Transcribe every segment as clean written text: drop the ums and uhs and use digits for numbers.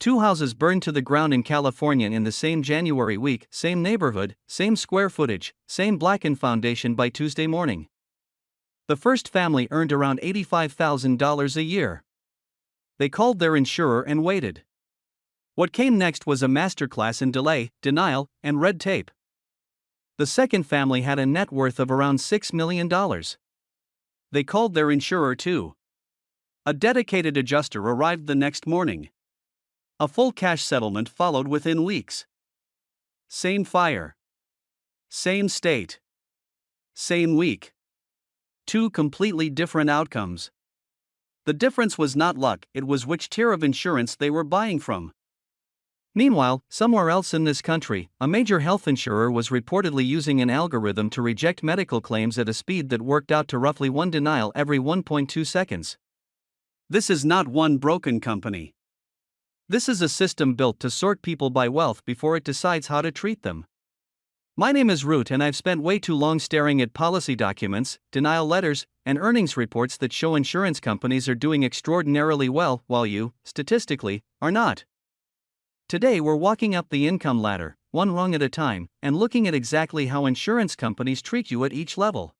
Two houses burned to the ground in California in the same January week, same neighborhood, same square footage, same blackened foundation by Tuesday morning. The first family earned around $85,000 a year. They called their insurer and waited. What came next was a masterclass in delay, denial, and red tape. The second family had a net worth of around $6 million. They called their insurer too. A dedicated adjuster arrived the next morning. A full cash settlement followed within weeks. Same fire. Same state. Same week. Two completely different outcomes. The difference was not luck, it was which tier of insurance they were buying from. Meanwhile, somewhere else in this country, a major health insurer was reportedly using an algorithm to reject medical claims at a speed that worked out to roughly one denial every 1.2 seconds. This is not one broken company. This is a system built to sort people by wealth before it decides how to treat them. My name is Root, and I've spent way too long staring at policy documents, denial letters, and earnings reports that show insurance companies are doing extraordinarily well while you, statistically, are not. Today we're walking up the income ladder, one rung at a time, and looking at exactly how insurance companies treat you at each level.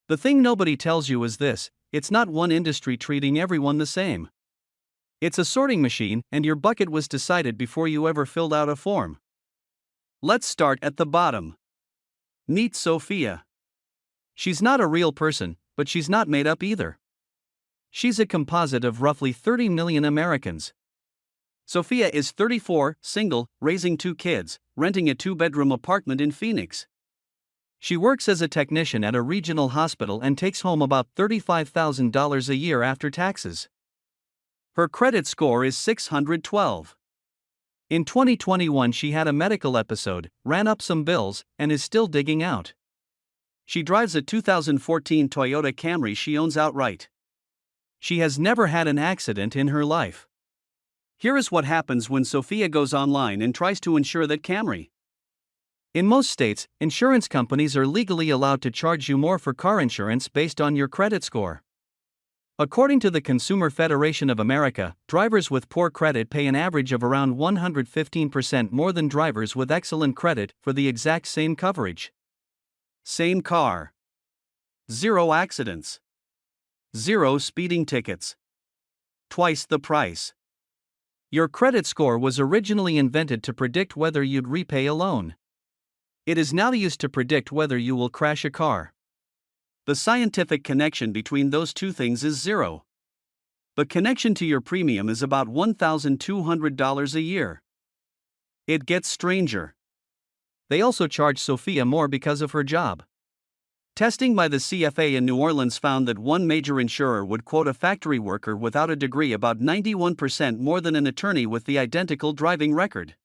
The thing nobody tells you is this: it's not one industry treating everyone the same. It's a sorting machine, and your bucket was decided before you ever filled out a form. Let's start at the bottom. Meet Sophia. She's not a real person, but she's not made up either. She's a composite of roughly 30 million Americans. Sophia is 34, single, raising 2 kids, renting a 2-bedroom apartment in Phoenix. She works as a technician at a regional hospital and takes home about $35,000 a year after taxes. Her credit score is 612. In 2021 she had a medical episode, ran up some bills, and is still digging out. She drives a 2014 Toyota Camry she owns outright. She has never had an accident in her life. Here is what happens when Sophia goes online and tries to insure that Camry. In most states, insurance companies are legally allowed to charge you more for car insurance based on your credit score. According to the Consumer Federation of America, drivers with poor credit pay an average of around 115% more than drivers with excellent credit for the exact same coverage. Same car. 0 accidents. 0 speeding tickets. Twice the price. Your credit score was originally invented to predict whether you'd repay a loan. It is now used to predict whether you will crash a car. The scientific connection between those two things is 0. The connection to your premium is about $1,200 a year. It gets stranger. They also charge Sophia more because of her job. Testing by the CFA in New Orleans found that one major insurer would quote a factory worker without a degree about 91% more than an attorney with the identical driving record.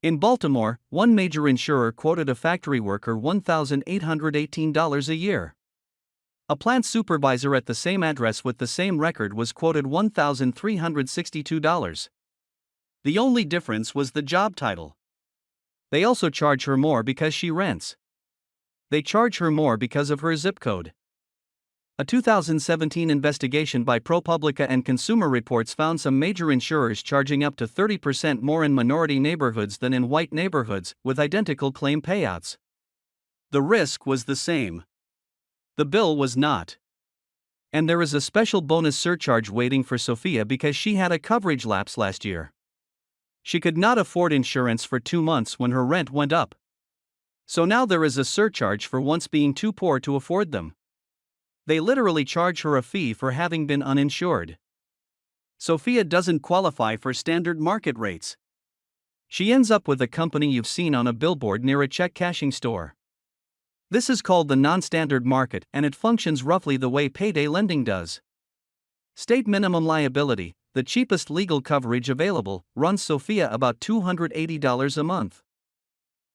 In Baltimore, one major insurer quoted a factory worker $1,818 a year. A plant supervisor at the same address with the same record was quoted $1,362. The only difference was the job title. They also charge her more because she rents. They charge her more because of her zip code. A 2017 investigation by ProPublica and Consumer Reports found some major insurers charging up to 30% more in minority neighborhoods than in white neighborhoods, with identical claim payouts. The risk was the same. The bill was not. And there is a special bonus surcharge waiting for Sophia because she had a coverage lapse last year. She could not afford insurance for 2 months when her rent went up. So now there is a surcharge for once being too poor to afford them. They literally charge her a fee for having been uninsured. Sophia doesn't qualify for standard market rates. She ends up with a company you've seen on a billboard near a check cashing store. This is called the non-standard market, and it functions roughly the way payday lending does. State minimum liability, the cheapest legal coverage available, runs Sophia about $280 a month.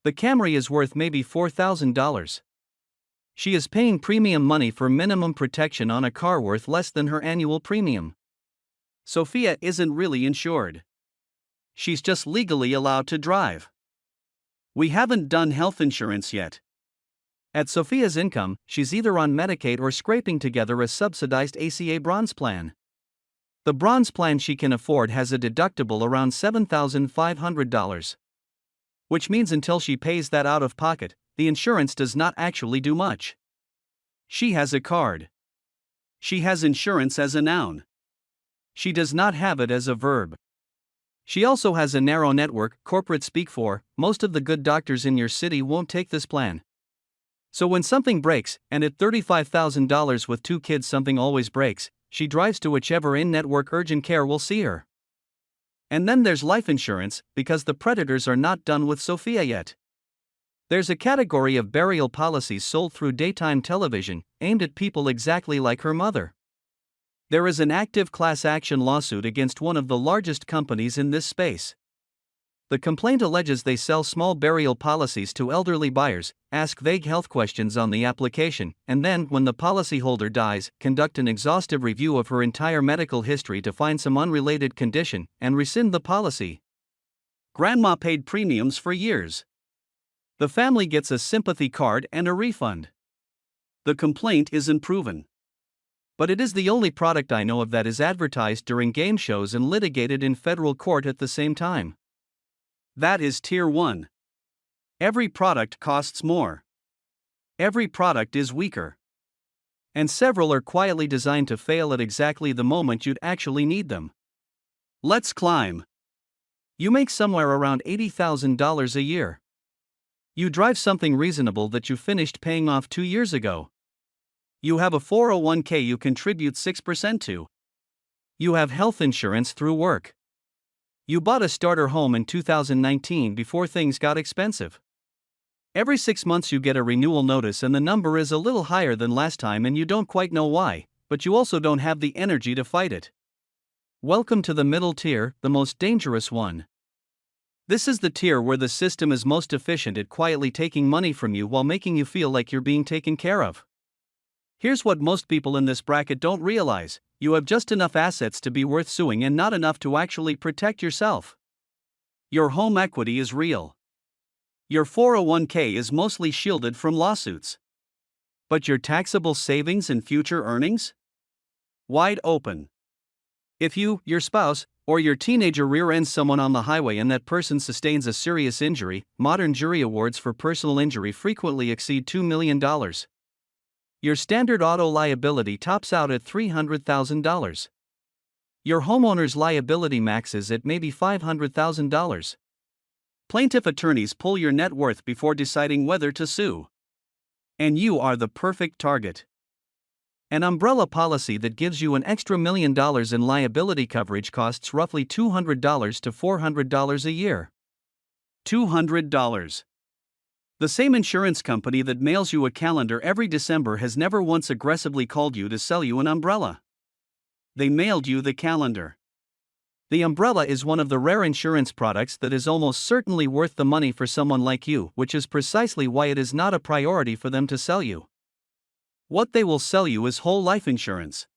The Camry is worth maybe $4,000. She is paying premium money for minimum protection on a car worth less than her annual premium. Sophia isn't really insured. She's just legally allowed to drive. We haven't done health insurance yet. At Sophia's income, she's either on Medicaid or scraping together a subsidized ACA bronze plan. The bronze plan she can afford has a deductible around $7,500. Which means until she pays that out of pocket, the insurance does not actually do much. She has a card. She has insurance as a noun. She does not have it as a verb. She also has a narrow network, corporate speak for, most of the good doctors in your city won't take this plan. So when something breaks, and at $35,000 with 2 kids something always breaks, she drives to whichever in-network urgent care will see her. And then there's life insurance, because the predators are not done with Sophia yet. There's a category of burial policies sold through daytime television, aimed at people exactly like her mother. There is an active class action lawsuit against one of the largest companies in this space. The complaint alleges they sell small burial policies to elderly buyers, ask vague health questions on the application, and then, when the policyholder dies, conduct an exhaustive review of her entire medical history to find some unrelated condition, and rescind the policy. Grandma paid premiums for years. The family gets a sympathy card and a refund. The complaint isn't proven. But it is the only product I know of that is advertised during game shows and litigated in federal court at the same time. That is Tier 1. Every product costs more. Every product is weaker. And several are quietly designed to fail at exactly the moment you'd actually need them. Let's climb. You make somewhere around $80,000 a year. You drive something reasonable that you finished paying off 2 years ago. You have a 401k you contribute 6% to. You have health insurance through work. You bought a starter home in 2019 before things got expensive. Every 6 months you get a renewal notice and the number is a little higher than last time and you don't quite know why, but you also don't have the energy to fight it. Welcome to the middle tier, the most dangerous one. This is the tier where the system is most efficient at quietly taking money from you while making you feel like you're being taken care of. Here's what most people in this bracket don't realize: you have just enough assets to be worth suing and not enough to actually protect yourself. Your home equity is real. Your 401k is mostly shielded from lawsuits. But your taxable savings and future earnings? Wide open. If you, your spouse, or your teenager rear-ends someone on the highway and that person sustains a serious injury, modern jury awards for personal injury frequently exceed $2 million. Your standard auto liability tops out at $300,000. Your homeowner's liability maxes at maybe $500,000. Plaintiff attorneys pull your net worth before deciding whether to sue. And you are the perfect target. An umbrella policy that gives you an extra $1 million in liability coverage costs roughly $200 to $400 a year. $200. The same insurance company that mails you a calendar every December has never once aggressively called you to sell you an umbrella. They mailed you the calendar. The umbrella is one of the rare insurance products that is almost certainly worth the money for someone like you, which is precisely why it is not a priority for them to sell you. What they will sell you is whole life insurance.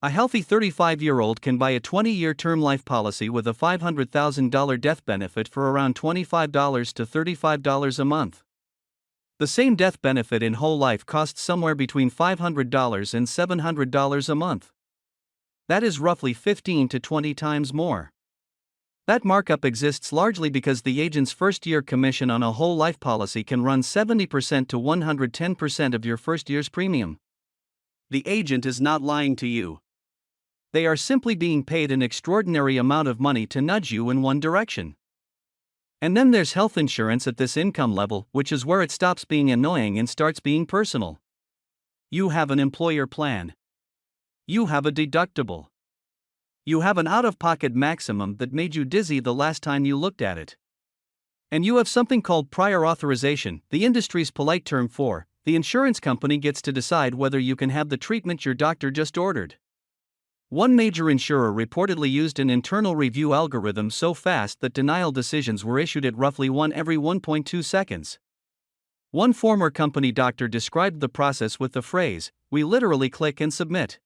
A healthy 35-year-old can buy a 20-year term life policy with a $500,000 death benefit for around $25 to $35 a month. The same death benefit in whole life costs somewhere between $500 and $700 a month. That is roughly 15 to 20 times more. That markup exists largely because the agent's first-year commission on a whole life policy can run 70% to 110% of your first year's premium. The agent is not lying to you. They are simply being paid an extraordinary amount of money to nudge you in one direction. And then there's health insurance at this income level, which is where it stops being annoying and starts being personal. You have an employer plan. You have a deductible. You have an out-of-pocket maximum that made you dizzy the last time you looked at it. And you have something called prior authorization, the industry's polite term for, the insurance company gets to decide whether you can have the treatment your doctor just ordered. One major insurer reportedly used an internal review algorithm so fast that denial decisions were issued at roughly 1 every 1.2 seconds. One former company doctor described the process with the phrase, "We literally click and submit."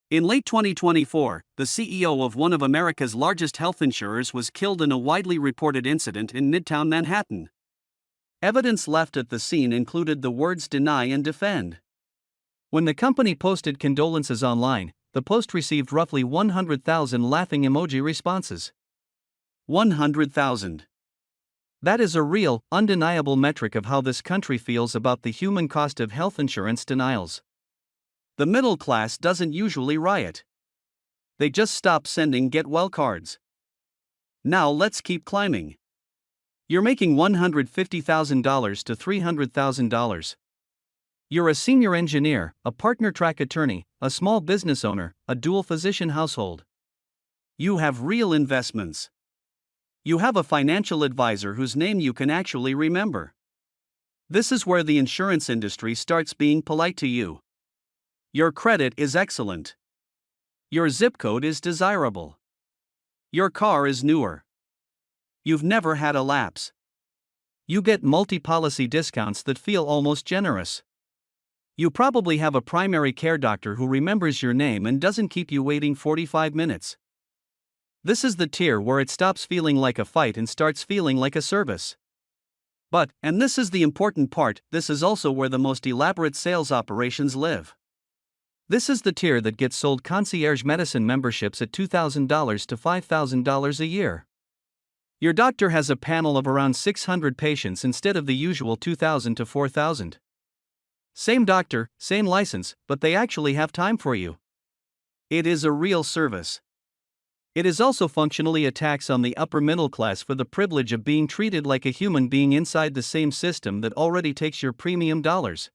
In late 2024, the CEO of one of America's largest health insurers was killed in a widely reported incident in Midtown Manhattan. Evidence left at the scene included the words "deny" and "defend." When the company posted condolences online, the post received roughly 100,000 laughing emoji responses. 100,000. That is a real, undeniable metric of how this country feels about the human cost of health insurance denials. The middle class doesn't usually riot. They just stop sending get well cards. Now let's keep climbing. You're making $150,000 to $300,000. You're a senior engineer, a partner track attorney, a small business owner, a dual physician household. You have real investments. You have a financial advisor whose name you can actually remember. This is where the insurance industry starts being polite to you. Your credit is excellent. Your zip code is desirable. Your car is newer. You've never had a lapse. You get multi-policy discounts that feel almost generous. You probably have a primary care doctor who remembers your name and doesn't keep you waiting 45 minutes. This is the tier where it stops feeling like a fight and starts feeling like a service. But, and this is the important part, this is also where the most elaborate sales operations live. This is the tier that gets sold concierge medicine memberships at $2,000 to $5,000 a year. Your doctor has a panel of around 600 patients instead of the usual 2,000 to 4,000. Same doctor, same license, but they actually have time for you. It is a real service. It is also functionally a tax on the upper middle class for the privilege of being treated like a human being inside the same system that already takes your premium dollars.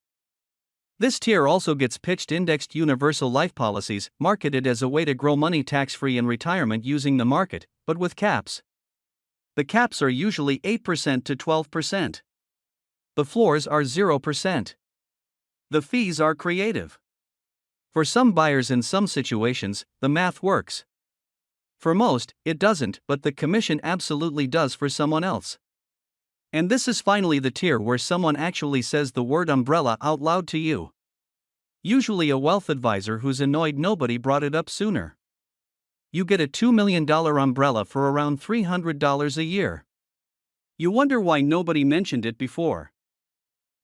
This tier also gets pitched indexed universal life policies, marketed as a way to grow money tax-free in retirement using the market, but with caps. The caps are usually 8% to 12%. The floors are 0%. The fees are creative. For some buyers in some situations, the math works. For most, it doesn't, but the commission absolutely does for someone else. And this is finally the tier where someone actually says the word umbrella out loud to you. Usually a wealth advisor who's annoyed nobody brought it up sooner. You get a $2 million umbrella for around $300 a year. You wonder why nobody mentioned it before.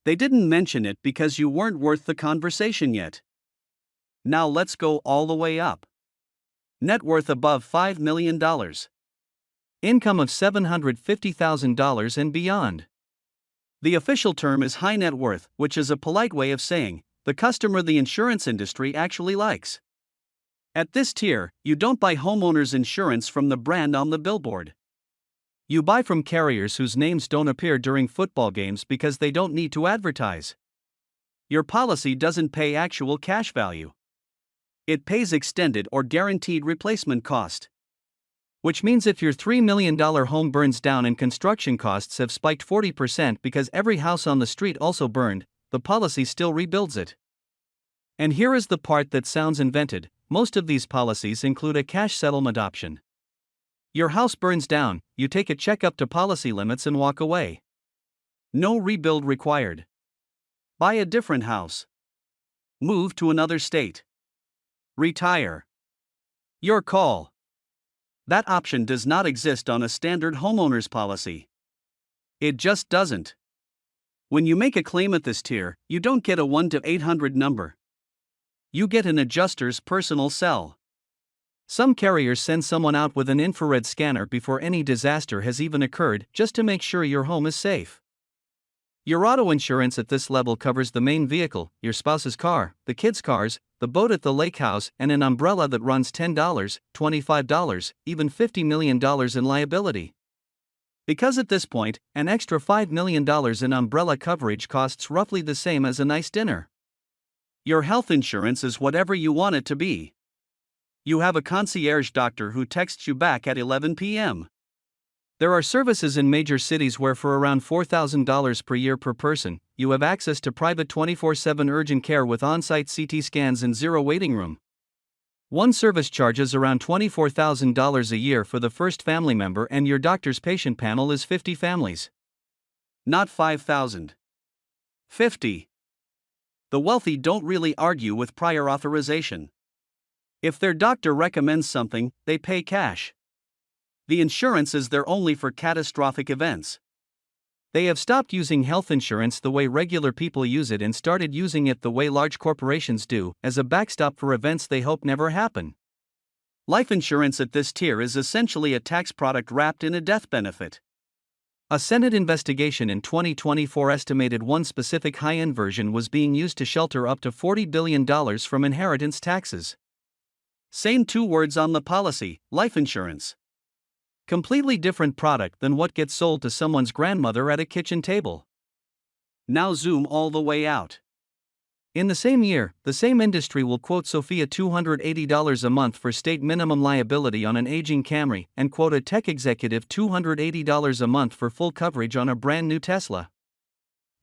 They didn't mention it because you weren't worth the conversation yet. Now let's go all the way up. Net worth above $5 million. Income of $750,000 and beyond. The official term is high net worth, which is a polite way of saying the customer the insurance industry actually likes. At this tier, you don't buy homeowners insurance from the brand on the billboard. You buy from carriers whose names don't appear during football games because they don't need to advertise. Your policy doesn't pay actual cash value. It pays extended or guaranteed replacement cost. Which means if your $3 million home burns down and construction costs have spiked 40% because every house on the street also burned, the policy still rebuilds it. And here is the part that sounds invented: most of these policies include a cash settlement option. Your house burns down, you take a check up to policy limits and walk away. No rebuild required. Buy a different house. Move to another state. Retire. Your call. That option does not exist on a standard homeowner's policy. It just doesn't. When you make a claim at this tier, you don't get a 1-800 number. You get an adjuster's personal cell. Some carriers send someone out with an infrared scanner before any disaster has even occurred, just to make sure your home is safe. Your auto insurance at this level covers the main vehicle, your spouse's car, the kids' cars, the boat at the lake house, and an umbrella that runs $10, $25, even $50 million in liability. Because at this point, an extra $5 million in umbrella coverage costs roughly the same as a nice dinner. Your health insurance is whatever you want it to be. You have a concierge doctor who texts you back at 11 p.m. There are services in major cities where for around $4,000 per year per person, you have access to private 24/7 urgent care with on-site CT scans and zero waiting room. One service charges around $24,000 a year for the first family member, and your doctor's patient panel is 50 families. Not 5,000. 50. The wealthy don't really argue with prior authorization. If their doctor recommends something, they pay cash. The insurance is there only for catastrophic events. They have stopped using health insurance the way regular people use it and started using it the way large corporations do, as a backstop for events they hope never happen. Life insurance at this tier is essentially a tax product wrapped in a death benefit. A Senate investigation in 2024 estimated one specific high-end version was being used to shelter up to $40 billion from inheritance taxes. Same two words on the policy: life insurance. Completely different product than what gets sold to someone's grandmother at a kitchen table. Now zoom all the way out. In the same year, the same industry will quote Sophia $280 a month for state minimum liability on an aging Camry and quote a tech executive $280 a month for full coverage on a brand new Tesla.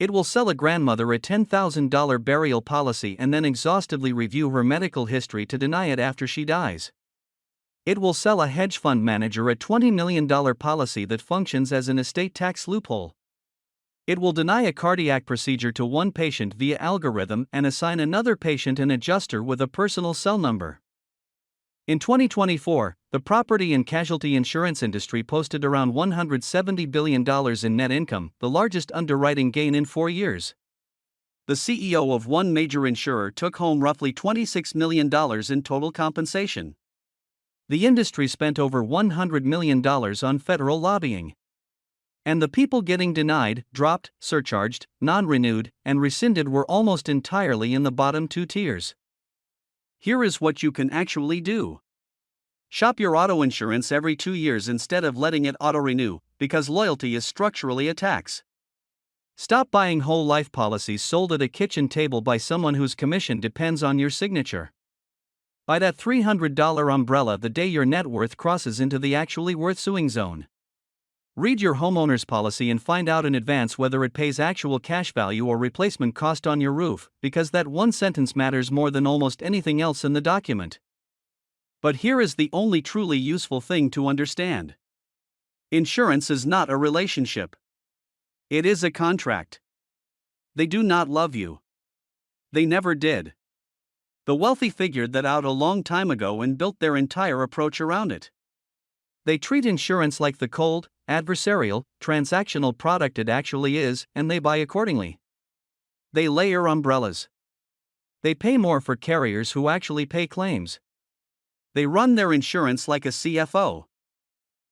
It will sell a grandmother a $10,000 burial policy and then exhaustively review her medical history to deny it after she dies. It will sell a hedge fund manager a $20 million policy that functions as an estate tax loophole. It will deny a cardiac procedure to one patient via algorithm and assign another patient an adjuster with a personal cell number. In 2024, the property and casualty insurance industry posted around $170 billion in net income, the largest underwriting gain in 4 years. The CEO of one major insurer took home roughly $26 million in total compensation. The industry spent over $100 million on federal lobbying. And the people getting denied, dropped, surcharged, non-renewed, and rescinded were almost entirely in the bottom two tiers. Here is what you can actually do. Shop your auto insurance every 2 years instead of letting it auto-renew, because loyalty is structurally a tax. Stop buying whole life policies sold at a kitchen table by someone whose commission depends on your signature. Buy that $300 umbrella the day your net worth crosses into the actually worth suing zone. Read your homeowner's policy and find out in advance whether it pays actual cash value or replacement cost on your roof, because that one sentence matters more than almost anything else in the document. But here is the only truly useful thing to understand. Insurance is not a relationship. It is a contract. They do not love you. They never did. The wealthy figured that out a long time ago and built their entire approach around it. They treat insurance like the cold, adversarial, transactional product it actually is, and they buy accordingly. They layer umbrellas. They pay more for carriers who actually pay claims. They run their insurance like a CFO.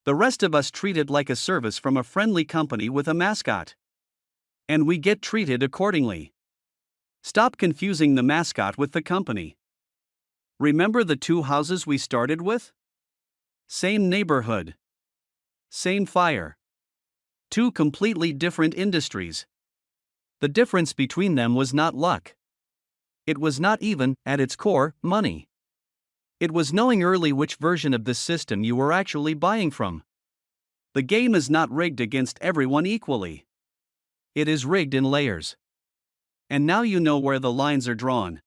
The rest of us treat it like a service from a friendly company with a mascot. And we get treated accordingly. Stop confusing the mascot with the company. Remember the two houses we started with? Same neighborhood. Same fire. Two completely different industries. The difference between them was not luck. It was not even, at its core, money. It was knowing early which version of this system you were actually buying from. The game is not rigged against everyone equally. It is rigged in layers. And now you know where the lines are drawn.